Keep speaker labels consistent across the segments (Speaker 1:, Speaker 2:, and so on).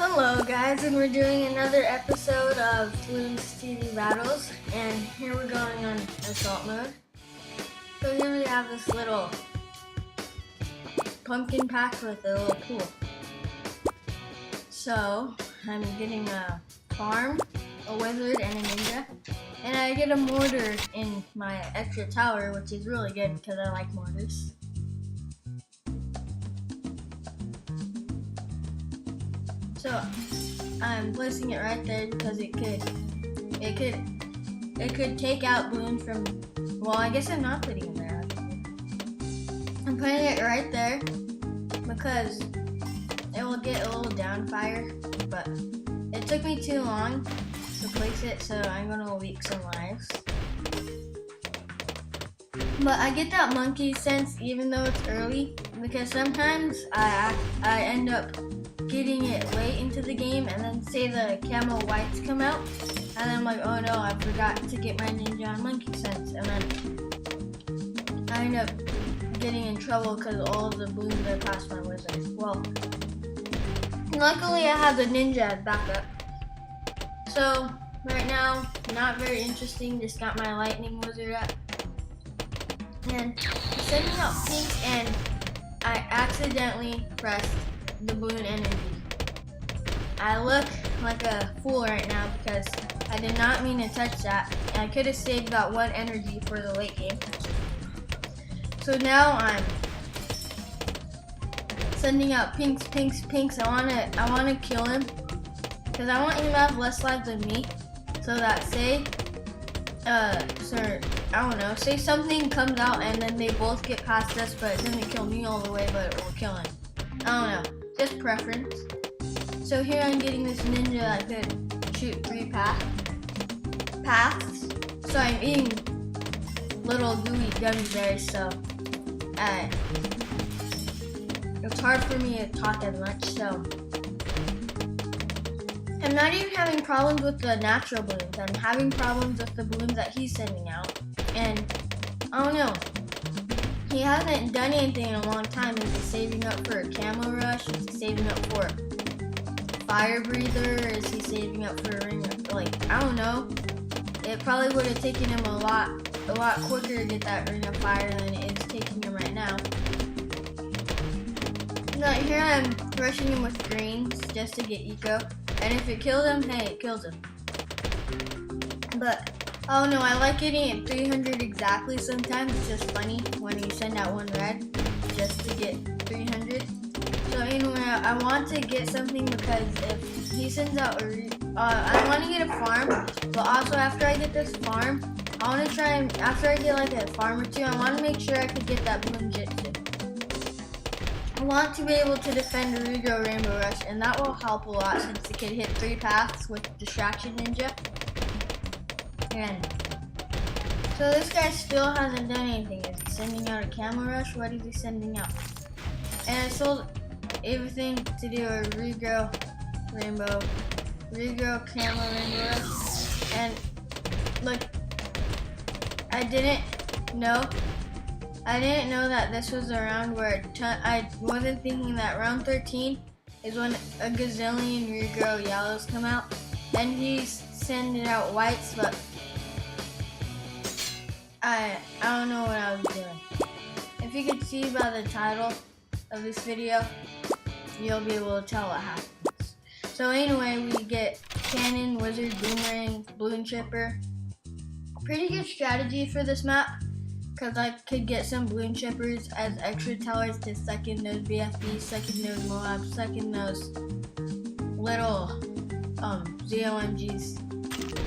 Speaker 1: Hello guys, and we're doing another episode of Bloons TV Battles, and here we're going on assault mode. So here we have this little pumpkin patch with a little pool. So I'm getting a farm, a wizard, and a ninja, and I get a mortar in my extra tower, which is really good because I like mortars. So I'm placing it right there because it could take out bloons from. Well, I guess I'm not putting it there. I'm putting it right there because it will get a little down fire, but it took me too long to place it, so I'm gonna leak some lives. But I get that monkey sense even though it's early because sometimes I end up getting it late into the game, and then say the camo whites come out, and then I'm like, oh no, I forgot to get my ninja on monkey sense, and then I end up getting in trouble because all of the bloons are past my wizard. Well, luckily I have the ninja as backup. So right now, not very interesting, just got my lightning wizard up, and sending out pink, and I accidentally pressed the bloon energy. I look like a fool right now because I did not mean to touch that. I could have saved that one energy for the late game. So now I'm sending out pinks. I wanna kill him because I want him to have less life than me. So that say say something comes out and then they both get past us, but it doesn't kill me all the way, but it will kill him. I don't know. Just preference. So here I'm getting this ninja that could shoot 3 paths. So I'm eating little gooey gummy bears, so it's hard for me to talk as much. So I'm not even having problems with the natural bloons. I'm having problems with the bloons that he's sending out. And I don't know. He hasn't done anything in a long time. Is he saving up for a camo rush? Is he saving up for a fire breather? Is he saving up for a ring? Like, I don't know. It probably would have taken him a lot quicker to get that ring of fire than it is taking him right now. Now here I'm rushing him with greens just to get eco. And if it kills him, hey, it kills him. But oh no, I like getting it 300 exactly sometimes. It's just funny when you send out one red just to get 300. So anyway, I want to get something because if he sends out I want to get a farm, but also after I get this farm, I want to try and, after I get like a farm or two, I want to make sure I could get that bloon jitsu. I want to be able to defend Rugo Rainbow Rush, and that will help a lot since it can hit 3 paths with Distraction Ninja. And so this guy still hasn't done anything. Is he sending out a camo rush? What is he sending out? And I sold everything to do a Rugo camo rainbow rush. And look, I didn't know that this was a round where I wasn't thinking that round 13 is when a gazillion Rugo yellows come out, and he's sending out whites, but I don't know what I was doing. If you could see by the title of this video, you'll be able to tell what happens. So anyway, we get cannon, wizard, boomerang, bloon chipper. Pretty good strategy for this map because I could get some bloon chippers as extra tellers to suck in those BFBs, suck in those Moabs, suck in those little ZOMGs.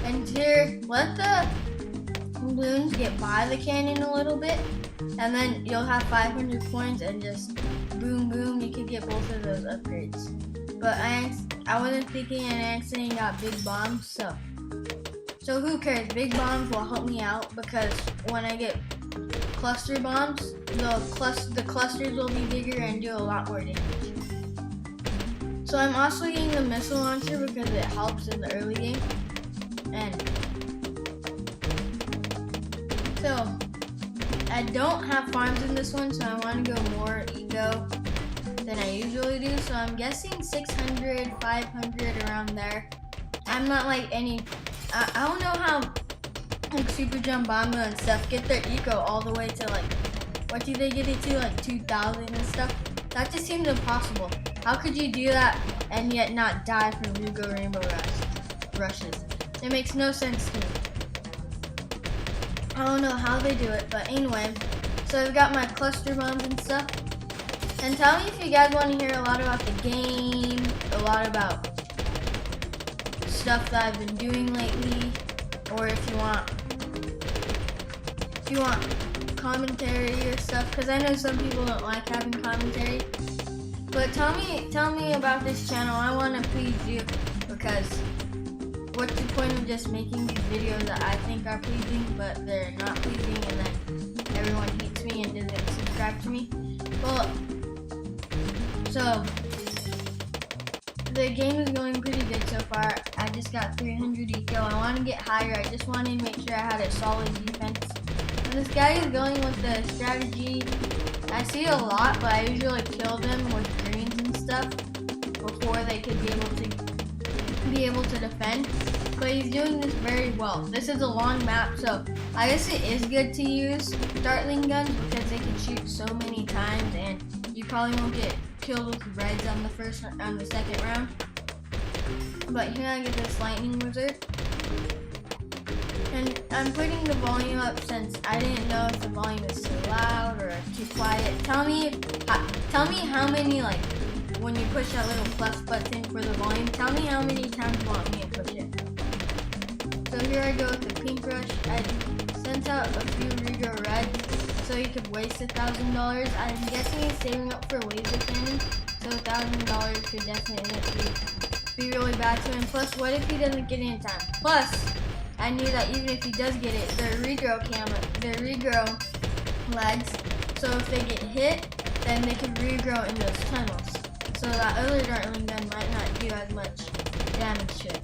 Speaker 1: And here, let the bloons get by the cannon a little bit, and then you'll have 500 points and just boom boom, you could get both of those upgrades. But I wasn't thinking, and I accidentally got big bombs, so who cares? Big bombs will help me out because when I get cluster bombs, the clusters will be bigger and do a lot more damage. So I'm also getting the missile launcher because it helps in the early game. And so I don't have farms in this one, so I want to go more eco than I usually do, so I'm guessing 600, 500 around there. I'm not like any, I don't know how like Super Jump Bomba and stuff get their eco all the way to like, what do they get it to, like 2,000 and stuff? That just seems impossible. How could you do that and yet not die from Rugo Rainbow Rushes? It makes no sense to me. I don't know how they do it, but anyway. So I've got my cluster bombs and stuff. And tell me if you guys want to hear a lot about the game, a lot about stuff that I've been doing lately, or if you want commentary or stuff, because I know some people don't like having commentary. But tell me about this channel. I want to please you, because what's the point of just making these videos that I think are pleasing, but they're not pleasing, and then everyone hates me and doesn't subscribe to me? Well, so the game is going pretty good so far. I just got 300 eco. I want to get higher. I just wanted to make sure I had a solid defense. And this guy is going with the strategy. I see a lot, but I usually kill them with greens and stuff before they could be able to defend. But he's doing this very well. This is a long map, so I guess it is good to use Dartling guns because they can shoot so many times, and you probably won't get killed with reds on the second round. But here I get this lightning wizard, and I'm putting the volume up since I didn't know if the volume is too loud or too quiet. Tell me how many, like, when you push that little plus button for the volume, tell me how many times you want me to push it. So here I go with the pink rush. I sent out a few Rigo reds so he could waste $1,000. I'm guessing he's saving up for laser cannon, so $1,000 could definitely be really bad to him. Plus, what if he doesn't get it in time? Plus, I knew that even if he does get it, they're regrow legs, so if they get hit, then they can regrow in those tunnels. So that other Dartling gun might not do as much damage to it.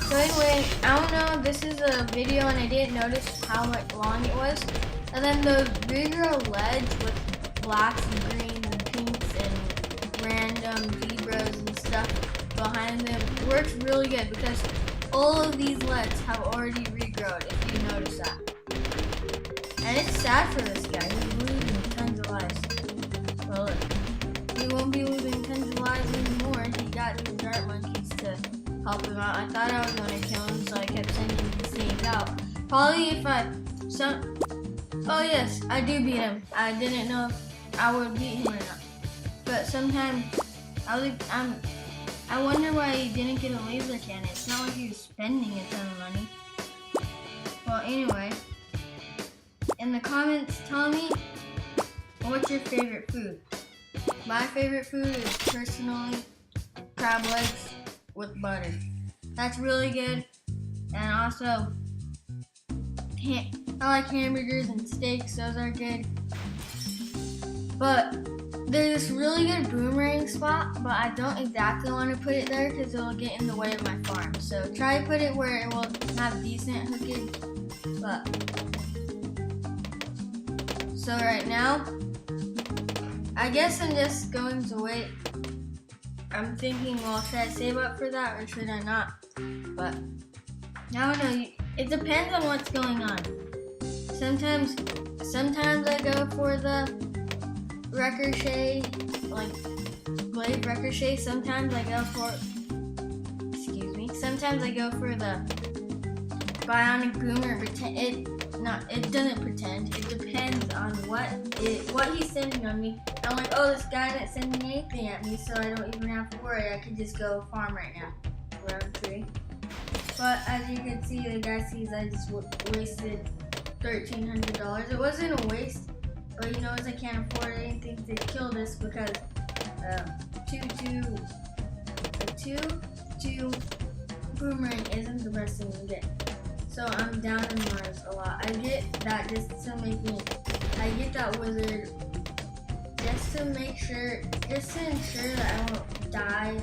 Speaker 1: So anyway, I don't know, this is a video and I didn't notice how much long it was. And then those regrow leads with blacks and greens and pinks and random zebras and stuff behind them works really good because all of these leads have already regrowed, if you notice that. And it's sad for this guy, he's losing tons of lives. Well, he won't be losing tons of lives anymore. He got these dart monkeys to help him out. I thought I was going to kill him, so I kept sending these things out. Probably if oh yes, I do beat him. I didn't know if I would beat him or not. But sometimes, I wonder why he didn't get a laser cannon. It's not like he was spending a ton of money. Well, anyway, in the comments, tell me what's your favorite food. My favorite food is personally crab legs with butter. That's really good. And also, I like hamburgers and steaks. Those are good. But there's this really good boomerang spot, but I don't exactly want to put it there because it'll get in the way of my farm. So try to put it where it will have decent hookage. But so right now, I guess I'm just going to wait. I'm thinking, well, should I save up for that or should I not? But I don't know. It depends on what's going on. Sometimes I go for the ricochet, like blade ricochet. Sometimes I go for the bionic boomer. It doesn't pretend. It depends on what he's sending on me. I'm like, oh, this guy not sending anything at me, so I don't even have to worry. I can just go farm right now. Round 3. But as you can see, the guy sees I just wasted $1,300. It wasn't a waste, but he knows I can't afford anything to kill this because 2 boomerang isn't the best thing to get. So I'm down in Mars a lot. I get that just to get that wizard just to ensure that I won't die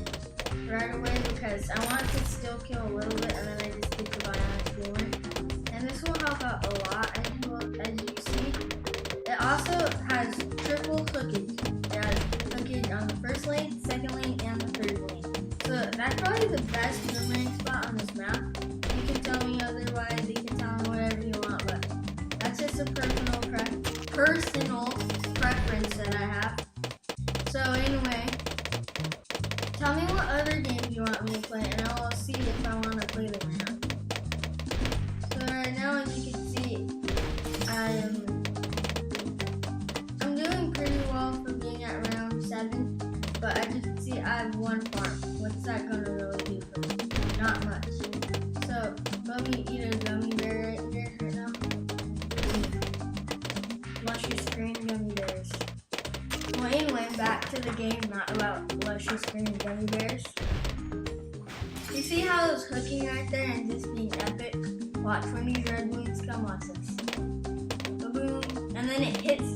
Speaker 1: right away because I want to still kill a little bit and then I just get the bionic boomer. And this will help out a lot as you see. It also has triple hookage. It has hookage on first lane, second lane, and the third lane. So that's probably the best boomerang spot on this map. You can tell me otherwise, you can tell me whatever you want, but that's just a personal preference that I have. So anyway, tell me what other games you want me to play, and I will see if I want to play them or not. So right now, as you can see, I'm doing pretty well for being at round 7, but as you can see, I have 1 farm. What's that gonna really do for me? Not much. So let me eat a gummy bear right here right now. Luscious green gummy bears. Well, anyway, back to the game, not about luscious green gummy bears. You see how it's hooking right there and just being epic? Watch when these red balloons come, watch this. Boom, and then it hits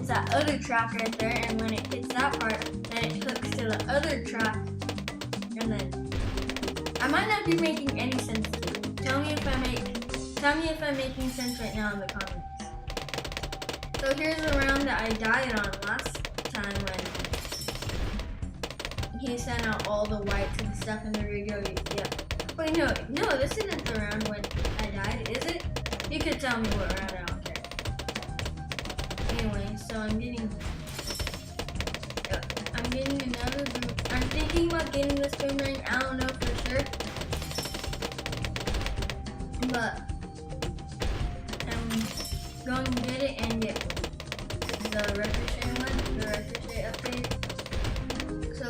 Speaker 1: that other track right there, and when it hits that part, then it hooks to the other track, and then I might not be making any sense to you. Tell me if I'm making sense right now in the comments. So here's the round that I died on last time when he sent out all the whites and stuff in the radio. Yeah. Wait, no, this isn't the round when I died, is it? You could tell me what round, I don't care. Anyway, so I'm getting another boom. I'm thinking about getting this boomerang. I don't know for sure, but I'm going to get it and get the ricochet upgrade. So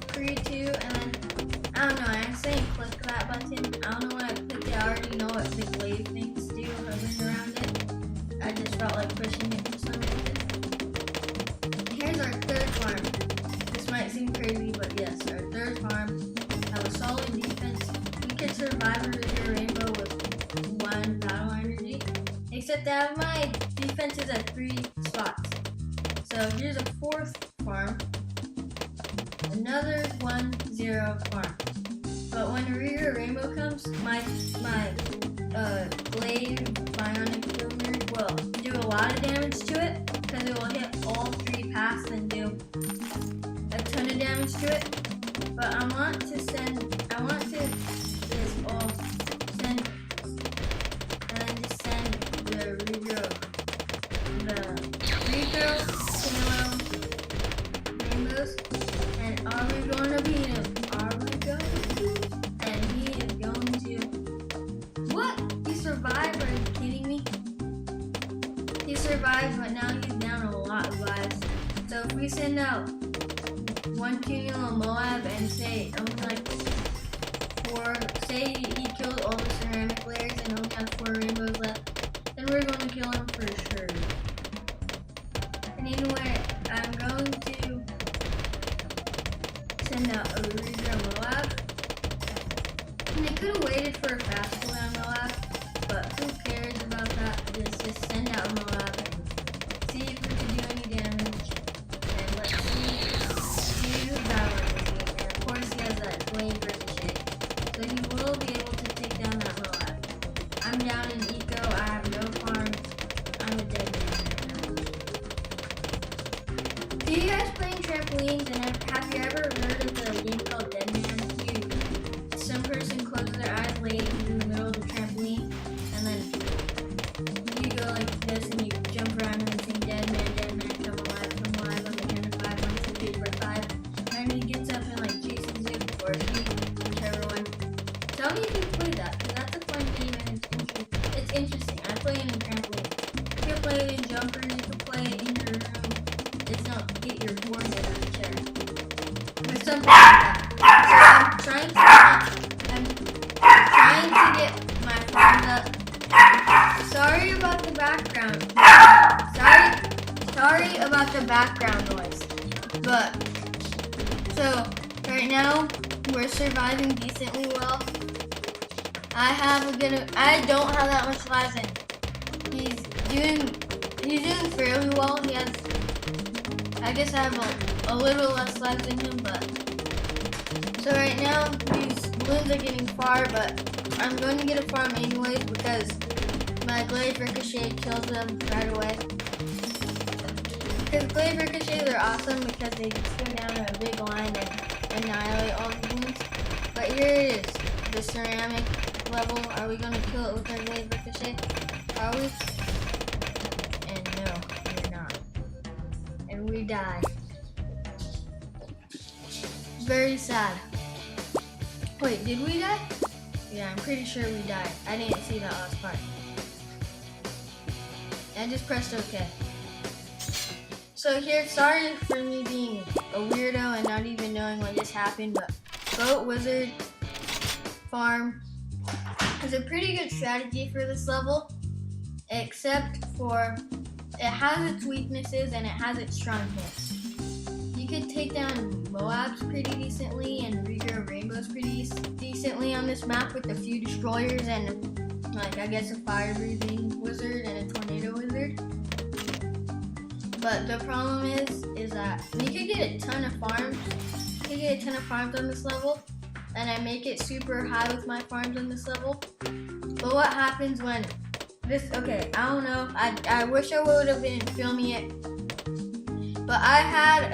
Speaker 1: 3, 2, and then I don't know. I'm saying click that button. I don't know when I clicked it. I already know what the glaive things do, hovering around it. I just felt like pushing it for some reason. Here's our third farm. This might seem crazy, but yes, our third farm have a solid defense. We can survive a regular rainbow with 1 battle energy, except that my defense is at 3 spots. So here's a 4th farm, another 1-0 farm. But when a regular rainbow comes, my glaive bionic boomer will do a lot of damage to it, because it will hit all 3 passes and do a ton of damage to it. But I want to just send the regrow rainbows, and are we going to beat him? Are we going to? And he is going to. What? He survived? Are you kidding me? He survived, but now he's down a lot of lives. So if we send out 1 Cumulo Moab and say say he killed all the ceramic layers and only has 4 rainbows left, then we're going to kill him for sure. And anyway, I'm going to send out a regrow Moab. And they could have waited for a fast cooldown Moab, but who cares about that? Just send out Moab and see if we can do any damage. And let's see who's battling this game. And of course he has that blade ricochet, so he will be able to take down that Moab. I'm down in eco, I have no farms, I'm a dead man right now. Do you guys playing trampolines, and have you ever heard of the game called Dead Man? Some person closes their eyes, lays in the middle of the trampoline, and then you go like this and you jump around and sing dead man, come alive on the count of 5, 1, 2, 3, 4, 5. And then he gets up and like chases you, or he, whichever one. Tell me if you played that, because that's a fun game and it's interesting. I play it in trampoline. You can play it in jumper, you can play it in your room. It's not get your board hit on the chair. Or something like that. So I'm trying to get my farms up. Sorry about the background. Sorry about the background noise. But so right now we're surviving decently well. I don't have that much lives, and he's doing fairly well. He has, I guess I have a little less lives than him, but so right now these balloons are getting far, but I'm going to get a farm anyways because my glaive ricochet kills them right away. Because blade ricochets are awesome because they just go down a big line and annihilate all the balloons. But here it is, the ceramic level. Are we gonna kill it with our blade ricochet? Are we? And no, we're not. And we die. Very sad. Wait, did we die? Yeah, I'm pretty sure we died. I didn't see that last part. I just pressed OK. So here, sorry for me being a weirdo and not even knowing what just happened, but Boat Wizard Farm is a pretty good strategy for this level, except for it has its weaknesses and it has its strong points. You could take down Moabs pretty decently and regrow rainbows pretty decently on this map with a few destroyers and, like, I guess a fire-breathing wizard and a tornado wizard. But the problem is that you could get a ton of farms. You could get a ton of farms on this level, and I make it super high with my farms on this level. But what happens when this? Okay, I don't know. I wish I would have been filming it, but I had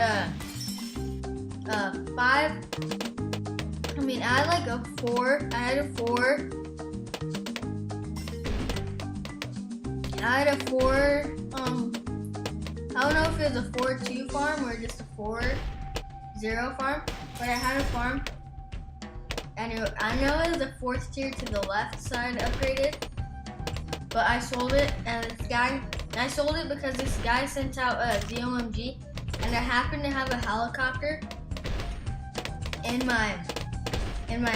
Speaker 1: I had like a 4. I had a 4. I had a 4. I don't know if it was a 4-2 farm or just a 4-0 farm, but I had a farm, and I know it was the 4th tier to the left side upgraded, but I sold it, and I sold it because this guy sent out a DOMG, and I happened to have a helicopter in my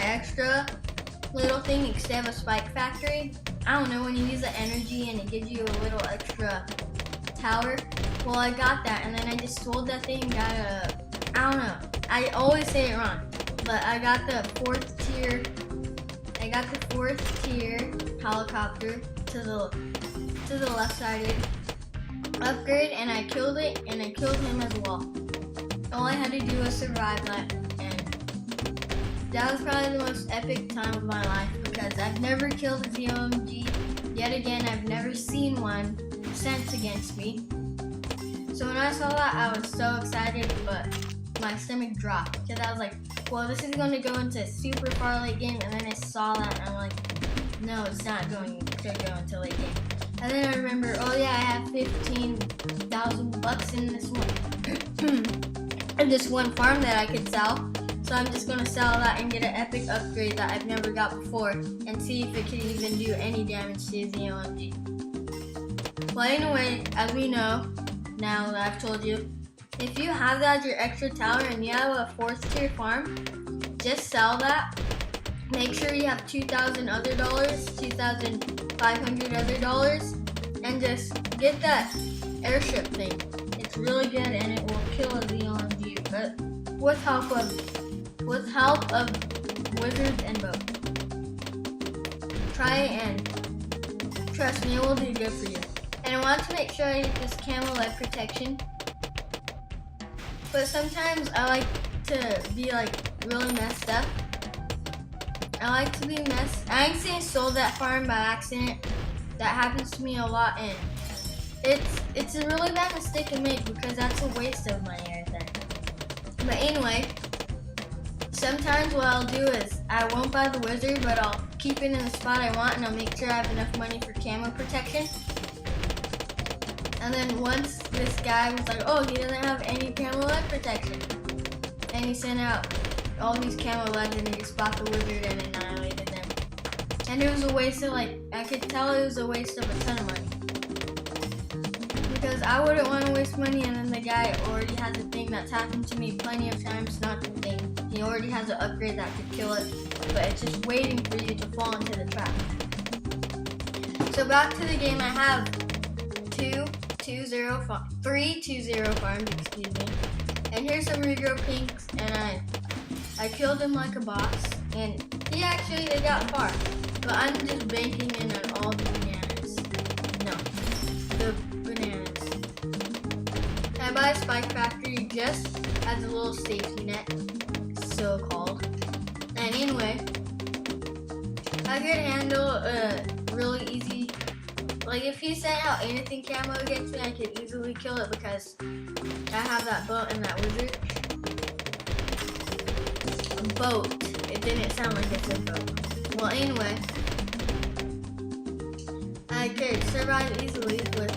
Speaker 1: extra little thing instead of a spike factory. I don't know, when you use the energy and it gives you a little extra tower. Well, I got that, and then I just sold that thing and got I don't know. I always say it wrong, but I got the 4th tier. I got the 4th tier helicopter to the left-sided upgrade, and I killed it, and I killed him as well. All I had to do was survive that, and that was probably the most epic time of my life because I've never killed a ZOMG. Yet again, I've never seen one sent against me. So when I saw that, I was so excited, but my stomach dropped because I was like, well, this is going to go into a super far late game, and then I saw that, and I'm like, no, it's not going to go into late game. And then I remember, oh yeah, I have 15,000 bucks in this one, in this one farm that I could sell. So I'm just going to sell that and get an epic upgrade that I've never got before, and see if it can even do any damage to the OMG. Well, anyway, as we know, now that I've told you, if you have that as your extra tower and you have a 4th tier farm, just sell that. Make sure you have 2,000 other dollars, 2,500 other dollars, and just get that airship thing. It's really good and it will kill the OMG, but with help of wizards and bow. Try it and trust me, it will do good for you. And I want to make sure I get this camel leg protection. But sometimes I like to be like really messed up. I like to be messed. I actually sold that farm by accident. That happens to me a lot, and it's a really bad mistake to make because that's a waste of money right there. But anyway, sometimes what I'll do is I won't buy the wizard, but I'll keep it in the spot I want, and I'll make sure I have enough money for camo protection. And then once this guy was like, oh, he doesn't have any camo leg protection, and he sent out all these camo legs, and he just bought the wizard and annihilated them. And it was a waste of, like, I could tell it was a waste of a ton of money. Because I wouldn't want to waste money, and then the guy already has a thing that's happened to me plenty of times, not the thing. He already has an upgrade that could kill it, but it's just waiting for you to fall into the trap. So back to the game, I have 3 2-0 farms, excuse me. And here's some regrow pinks, and I killed him like a boss, and they got far. But I'm just banking in on all the bananas. No, the bananas. I buy a spike factory just as a little safety net, so called. And anyway, I could handle a really easy Like if he sent out anything camo against me, I could easily kill it because I have that boat and that wizard. A boat. It didn't sound like it said boat. Well, anyway, I could survive easily with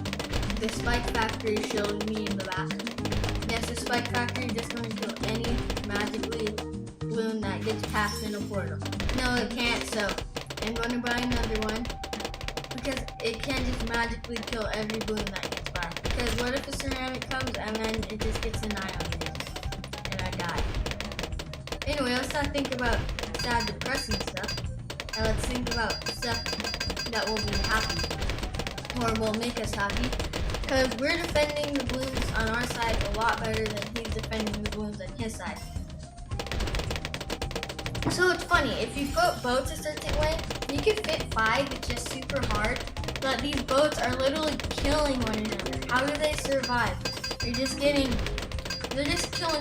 Speaker 1: the spike factory shielding me in the back. Yes, the spike factory is just going to kill any magically bloon that gets past in a portal. No, it can't, so I'm going to buy another one because it can't just magically kill every bloon that gets by. Because what if a ceramic comes and then it just gets annihilated and I die? Anyway, let's not think about sad, depressing stuff, and let's think about stuff that will be happy or will make us happy. Because we're defending the bloons on our side a lot better than he's defending the bloons on his side. So it's funny, if you put boats a certain way, you can fit 5, it's just super hard. But these boats are literally killing one another. How do they survive? They're just killing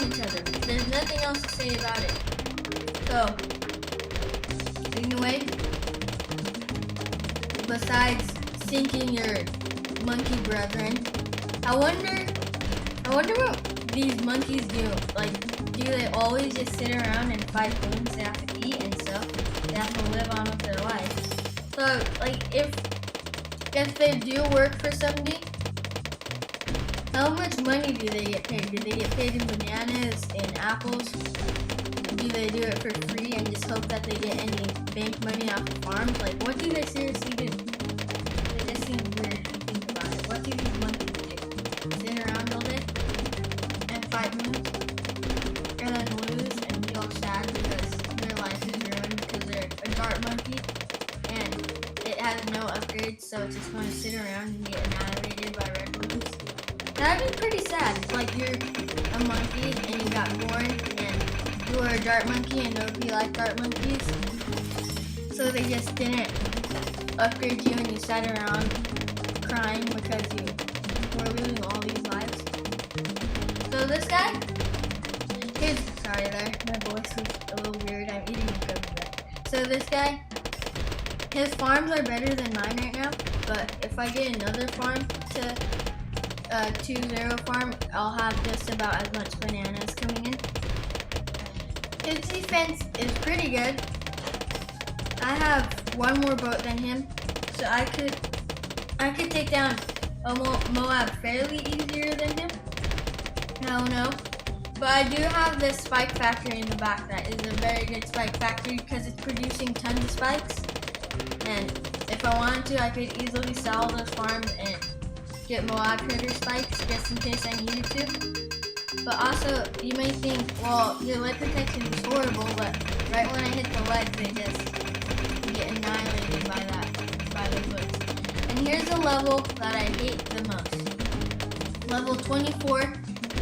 Speaker 1: each other. There's nothing else to say about it. So, anyway, besides sinking your monkey brethren, I wonder what these monkeys do. Like, do they always just sit around and fight bloons? They have to eat and stuff. They have to live on with their life. So, like, if they do work for somebody, how much money do they get paid? Do they get paid in bananas, in apples? Do they do it for free and just hope that they get any bank money off the farms? Like, what do they seriously do? It just seems weird if you think about it. What do these monkeys do? Sit around all day and fight moons? And then lose and be all sad because their life is ruined because they're a dart monkey and it has no upgrades, so it's just going to sit around and get annihilated by red bloons. That'd be pretty sad. It's like you're a monkey and you got born and you were a dart monkey and nobody liked dart monkeys. So they just didn't upgrade you and you sat around crying because you were losing all these lives. So this guy, sorry there, my voice was a little weird. I'm eating a cookie there. So this guy, his farms are better than mine right now, but if I get another farm to 2-0 farm, I'll have just about as much bananas coming in. His defense is pretty good. I have one more boat than him, so I could take down a Moab fairly easier than him. I don't know. But I do have this spike factory in the back that is a very good spike factory because it's producing tons of spikes. And if I wanted to, I could easily sell those farms and get Moab trader spikes just in case I needed to. But also, you may think, well, your lead protection is horrible, but right when I hit the lead, they just get annihilated by the bullets. And here's a level that I hate the most. Level 24.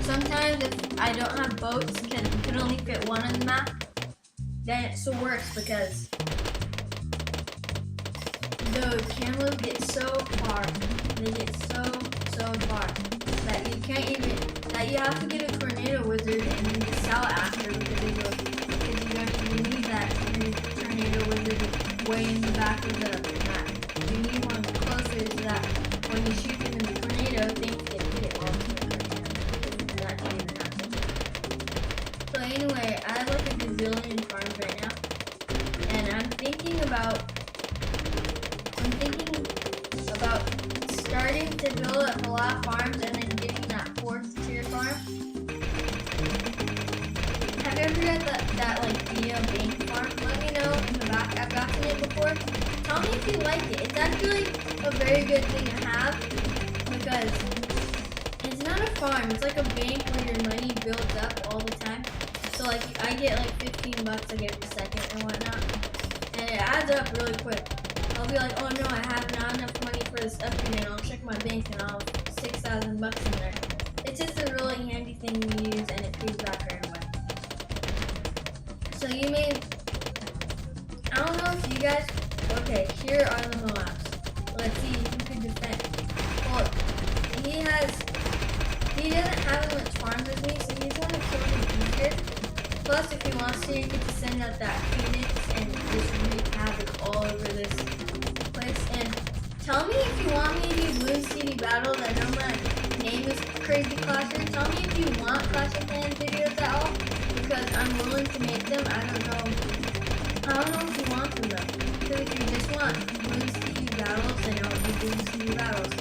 Speaker 1: Sometimes if I don't have boats, because you can only fit one on the map, then it's the worst because the camos get so far. They get so far that you can't even, that you have to get a tornado wizard and then just sell it after because you need that tornado wizard way in the back of the map. You need one closer so that when you shoot them in the tornado, things get hit all to the tornado. That can't even happen. So anyway, I have like a gazillion farms right now, and I'm thinking about starting to build up a lot of farms and then getting that 4th tier farm. Have you ever had that like video bank farm? Let me know in the back. I've gotten it before. Tell me if you like it. It's actually a very good thing to have because it's not a farm. It's like a bank where your money builds up all the time. So like I get like $15 like every second and whatnot, and it adds up really quick. I'll be like, oh no, I have not enough money for this upgrade, and I'll check my bank and I'll have $6,000 in there. It's just a really handy thing to use and it pays back right away. So you may, I don't know if you guys, okay, here are the Moabs. Let's see who can defend. Well, he doesn't have as much farms as me, so he's gonna kill me easier. Plus, if he wants to, he gets to send out that Phoenix and just wreak havoc all over this place. And tell Tell me if you want me to do Bloons CD battles. I know my name is Crazy Clasher. Tell me if you want Clash of Clans videos at all, because I'm willing to make them. I don't know if you want them though. Because if you just want Bloons CD battles, then I'll do Bloons CD battles.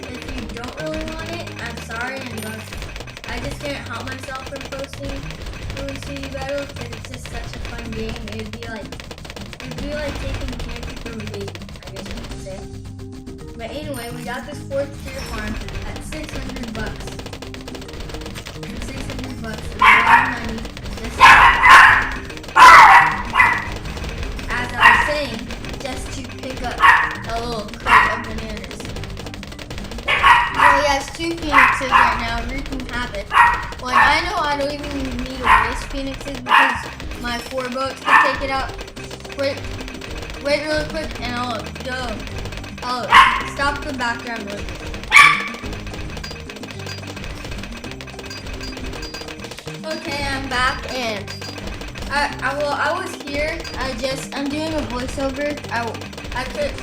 Speaker 1: If you don't really want it, I'm sorry, I just can't help myself from posting Bloons CD battles because it's just such a fun game. It'd be like taking candy from a baby, I guess you could say. But anyway, we got this 4th tier farm at $600 bucks. And $600 bucks is a lot of money. As I was saying, just to pick up a little crate of bananas. So he has 2 phoenixes right now, wreaking havoc. Well, I know I don't even need to waste phoenixes because my 4 boats can take it out. Wait really quick and I'll stop the background noise. Okay, I'm back and I was here. I'm doing a voiceover.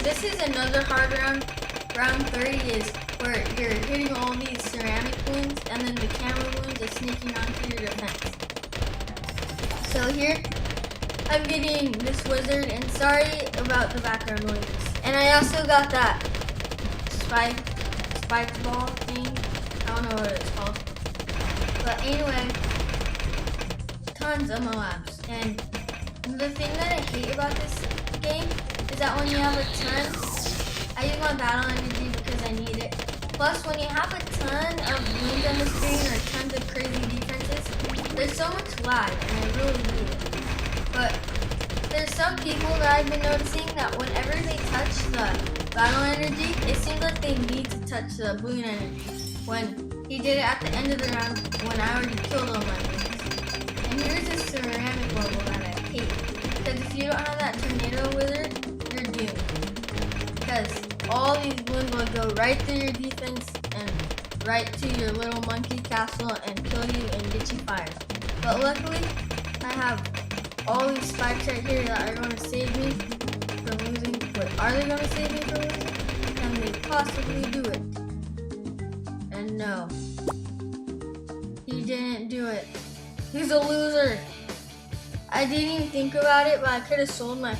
Speaker 1: This is another hard round. Round 30 is where you're hitting all these ceramic wounds and then the camera wounds are sneaking onto your defense. So here, I'm getting this wizard, and sorry about the background noise. And I also got that spiked ball thing. I don't know what it's called. But anyway, tons of Moabs. And the thing that I hate about this game is that when you have a ton, I use my battle energy because I need it. Plus, when you have a ton of bloons on the screen or tons of crazy defenses, there's so much lag, and I really need it. But there's some people that I've been noticing that whenever they touch the battle energy, it seems like they need to touch the bloon energy. When he did it at the end of the round, when I already killed all my bloons. And here's this ceramic level that I hate. Because if you don't have that tornado wizard, you're doomed. Because all these bloons will go right through your defense and right to your little monkey castle and kill you and get you fired. But luckily, I have all these spikes right here that are going to save me from losing. But are they going to save me from losing? Can they possibly do it? And no. He didn't do it. He's a loser. I didn't even think about it, but I could have sold my